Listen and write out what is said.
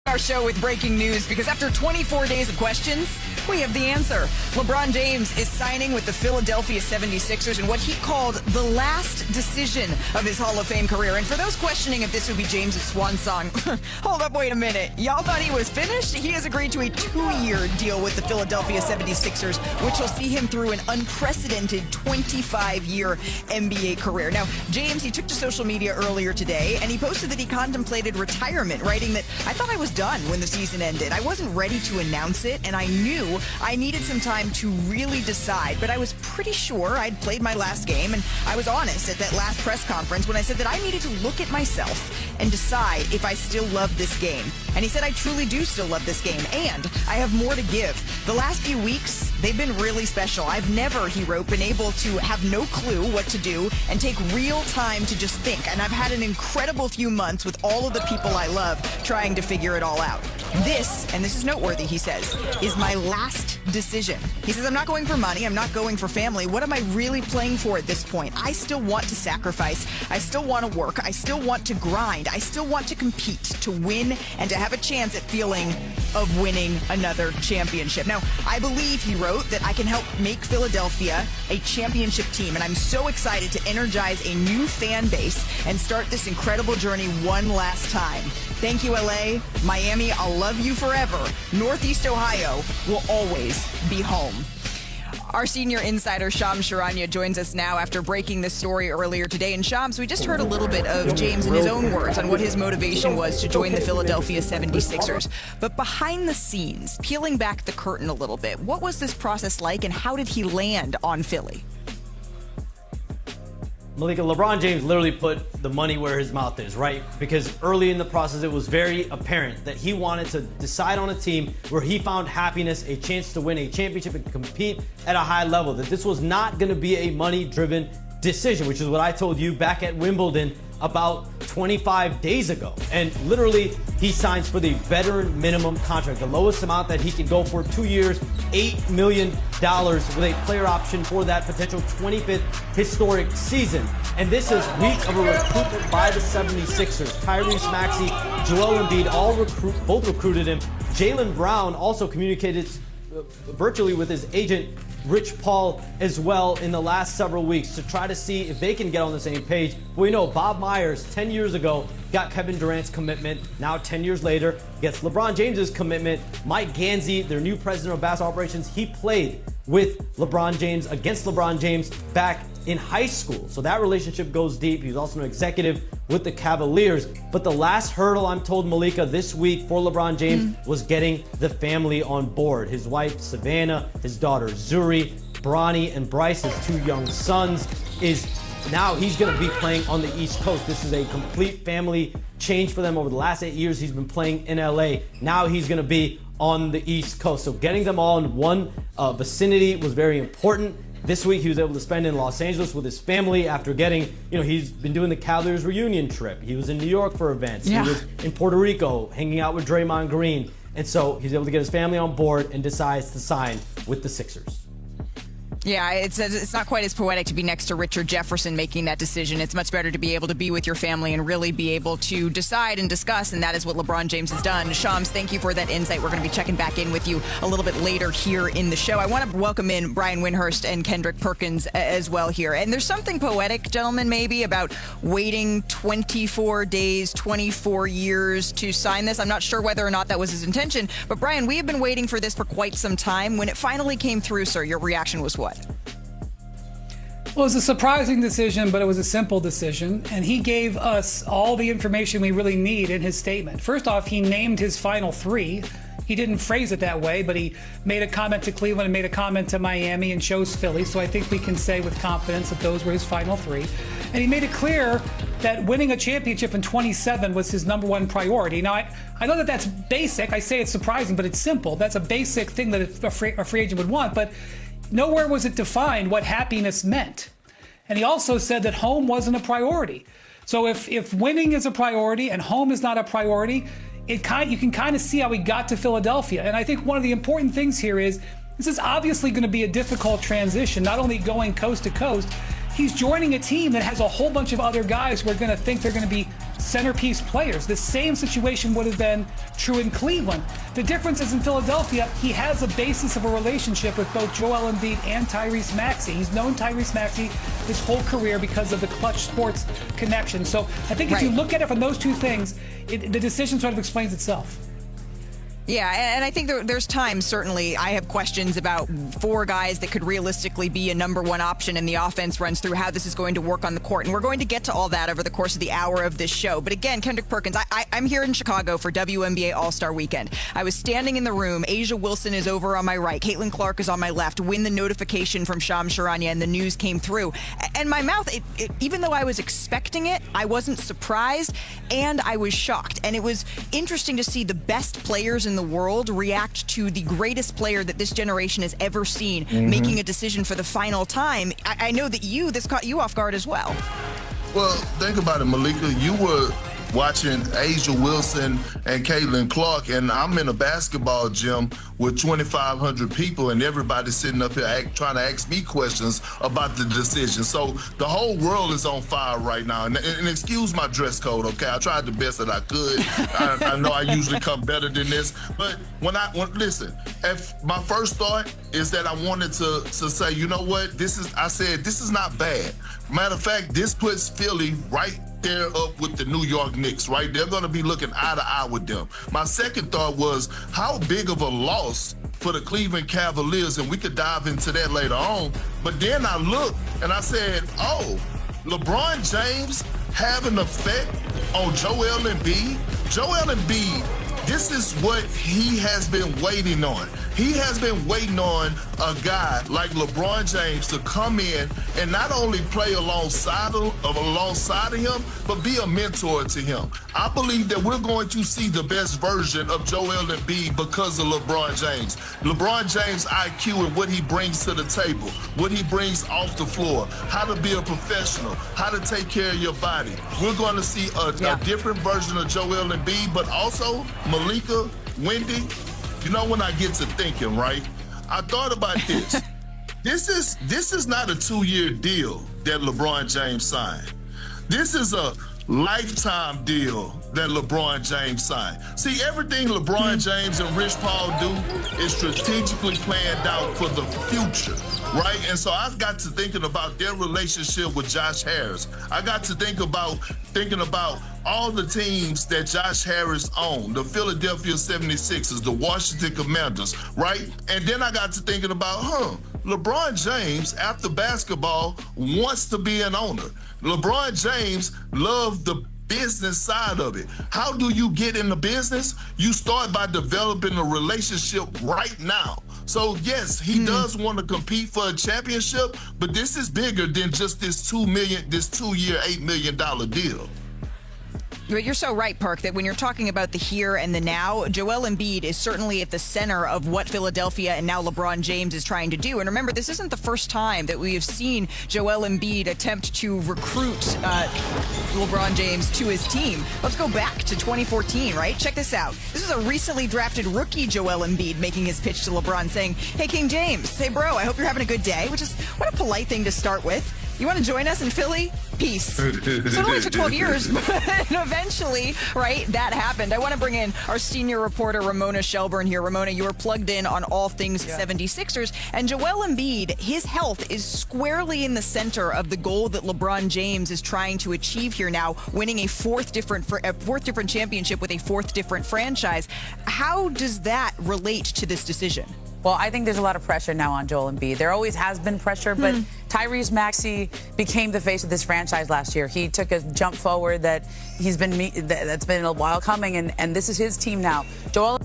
Our show with breaking news because after 24 days of questions, we have the answer. LeBron James is signing with the Philadelphia 76ers in what he called the last decision of his Hall of Fame career. And for those questioning if this would be James's swan song, hold up, wait a minute. Y'all thought he was finished? He has agreed to a 2-year deal with the Philadelphia 76ers, which will see him through an unprecedented 25-year NBA career. Now, James, he took to social media earlier today, and he posted that he contemplated retirement, writing that, "I thought I was done when the season ended. I wasn't ready to announce it, and I knew I needed some time to really decide, but I was pretty sure I'd played my last game, and I was honest at that last press conference when I said that I needed to look at myself and decide if I still love this game." And he said, "I truly do still love this game, and I have more to give. The last few weeks, they've been really special. I've never," he wrote, "been able to have no clue what to do and take real time to just think. And I've had an incredible few months with all of the people I love trying to figure it all out. This," and this is noteworthy, he says, "is my last decision." He says, "I'm not going for money. I'm not going for family. What am I really playing for at this point? I still want to sacrifice. I still want to work. I still want to grind. I still want to compete, to win, and to have a chance at feeling of winning another championship." Now, "I believe," he wrote, "that I can help make Philadelphia a championship team, and I'm so excited to energize a new fan base and start this incredible journey one last time. Thank you, LA. Miami, I'll love you forever. Northeast Ohio will always be home." Our senior insider, Shams Charania, joins us now after breaking this story earlier today. And Shams, we just heard a little bit of James in his own words on what his motivation was to join the Philadelphia 76ers. But behind the scenes, peeling back the curtain a little bit, what was this process like and how did he land on Philly? Malika, LeBron James literally put the money where his mouth is, right? Because early in the process, it was very apparent that he wanted to decide on a team where he found happiness, a chance to win a championship and compete at a high level. That this was not going to be a money-driven decision, which is what I told you back at Wimbledon about 25 days ago. And literally, he signs for the veteran minimum contract, the lowest amount that he can go for, 2 years, $8 million with a player option for that potential 25th historic season. And this is weeks of a recruitment by the 76ers. Tyrese Maxey, Joel Embiid, both recruited him. Jaylen Brown also communicated virtually with his agent, Rich Paul, as well in the last several weeks to try to see if they can get on the same page. We know Bob Myers 10 years ago got Kevin Durant's commitment. Now 10 years later gets LeBron James's commitment. Mike Gansey, their new president of basketball operations, he played with LeBron James, against LeBron James back in high school. So that relationship goes deep. He's also an executive with the Cavaliers. But the last hurdle, I'm told, Malika, this week for LeBron James was getting the family on board. His wife, Savannah, his daughter, Zuri, Bronny, and Bryce, his 2 young sons, is now he's going to be playing on the East Coast. This is a complete family change for them. Over the last 8 years, he's been playing in LA. Now he's going to be on the East Coast. So getting them all in one vicinity was very important. This week, he was able to spend in Los Angeles with his family after getting, he's been doing the Cavaliers reunion trip. He was in New York for events. Yeah. He was in Puerto Rico hanging out with Draymond Green. And so he's able to get his family on board and decides to sign with the Sixers. Yeah, it's not quite as poetic to be next to Richard Jefferson making that decision. It's much better to be able to be with your family and really be able to decide and discuss, and that is what LeBron James has done. Shams, thank you for that insight. We're going to be checking back in with you a little bit later here in the show. I want to welcome in Brian Windhorst and Kendrick Perkins as well here. And there's something poetic, gentlemen, maybe about waiting 24 days, 24 years to sign this. I'm not sure whether or not that was his intention, but Brian, we have been waiting for this for quite some time. When it finally came through, sir, your reaction was what? Well, it was a surprising decision, but it was a simple decision, and he gave us all the information we really need in his statement. First off, he named his final 3. He didn't phrase it that way, but he made a comment to Cleveland and made a comment to Miami and chose Philly, so I think we can say with confidence that those were his final 3. And he made it clear that winning a championship in 27 was his #1 priority. Now, I know that that's basic. I say it's surprising, but it's simple. That's a basic thing that a free agent would want, but nowhere was it defined what happiness meant. And he also said that home wasn't a priority. So if winning is a priority and home is not a priority, you can kind of see how he got to Philadelphia. And I think one of the important things here is this is obviously going to be a difficult transition, not only going coast to coast. He's joining a team that has a whole bunch of other guys who are going to think they're going to be centerpiece players. The same situation would have been true in Cleveland. The difference is in Philadelphia, he has a basis of a relationship with both Joel Embiid and Tyrese Maxey. He's known Tyrese Maxey his whole career because of the Clutch Sports connection. So I think if you look at it from those two things, the decision sort of explains itself. Yeah, and I think there's times, certainly, I have questions about 4 guys that could realistically be a number 1 option, and the offense runs through how this is going to work on the court. And we're going to get to all that over the course of the hour of this show. But again, Kendrick Perkins, I'm here in Chicago for WNBA All-Star Weekend. I was standing in the room. Asia Wilson is over on my right. Caitlin Clark is on my left. When the notification from Shams Charania and the news came through. And my mouth, even though I was expecting it, I wasn't surprised, and I was shocked. And it was interesting to see the best players in the world react to the greatest player that this generation has ever seen making a decision for the final time. I know that this caught you off guard as well. Well, think about it, Malika. You were watching Asia Wilson and Caitlin Clark, and I'm in a basketball gym with 2,500 people, and everybody's sitting up here trying to ask me questions about the decision. So the whole world is on fire right now. And excuse my dress code, okay? I tried the best that I could. I know I usually come better than this, but listen, if my first thought is that I wanted to say, you know what, this is not bad. Matter of fact, this puts Philly right there up with the New York Knicks, right? They're going to be looking eye to eye with them. My second thought was, how big of a loss for the Cleveland Cavaliers, and we could dive into that later on. But then I looked and I said, oh, LeBron James have an effect on Joel Embiid? Joel Embiid, this is what he has been waiting on. He has been waiting on a guy like LeBron James to come in and not only play alongside of him, but be a mentor to him. I believe that we're going to see the best version of Joel Embiid because of LeBron James. LeBron James' IQ and what he brings to the table, what he brings off the floor, how to be a professional, how to take care of your body. We're going to see a different version of Joel Embiid, but also Malika, Wendy, you know, when I get to thinking, right, I thought about this. This is not a 2-year deal that LeBron James signed. This is a lifetime deal that LeBron James signed. See, everything LeBron James and Rich Paul do is strategically planned out for the future, right? And so I've got to thinking about their relationship with Josh Harris. I got to thinking about all the teams that Josh Harris owned, the Philadelphia 76ers, the Washington Commanders, right? And then I got to thinking about, LeBron James, after basketball, wants to be an owner. LeBron James loved the business side of it. How do you get in the business? You start by developing a relationship right now. So yes, he does want to compete for a championship, but this is bigger than just this 2-year, $8 million deal. But you're so right, Perk, that when you're talking about the here and the now, Joel Embiid is certainly at the center of what Philadelphia and now LeBron James is trying to do. And remember, this isn't the first time that we have seen Joel Embiid attempt to recruit LeBron James to his team. Let's go back to 2014, right? Check this out. This is a recently drafted rookie Joel Embiid making his pitch to LeBron saying, hey, King James, hey, bro, I hope you're having a good day, which is what a polite thing to start with. You want to join us in Philly? Peace. So it only took 12 years, but eventually, right, that happened. I want to bring in our senior reporter, Ramona Shelburne here. Ramona, you are plugged in on all things 76ers. And Joel Embiid, his health is squarely in the center of the goal that LeBron James is trying to achieve here now, winning a fourth different championship with a fourth different franchise. How does that relate to this decision? Well, I think there's a lot of pressure now on Joel Embiid. There always has been pressure, but Tyrese Maxey became the face of this franchise last year. He took a jump forward that's been a while coming, and this is his team now. Joel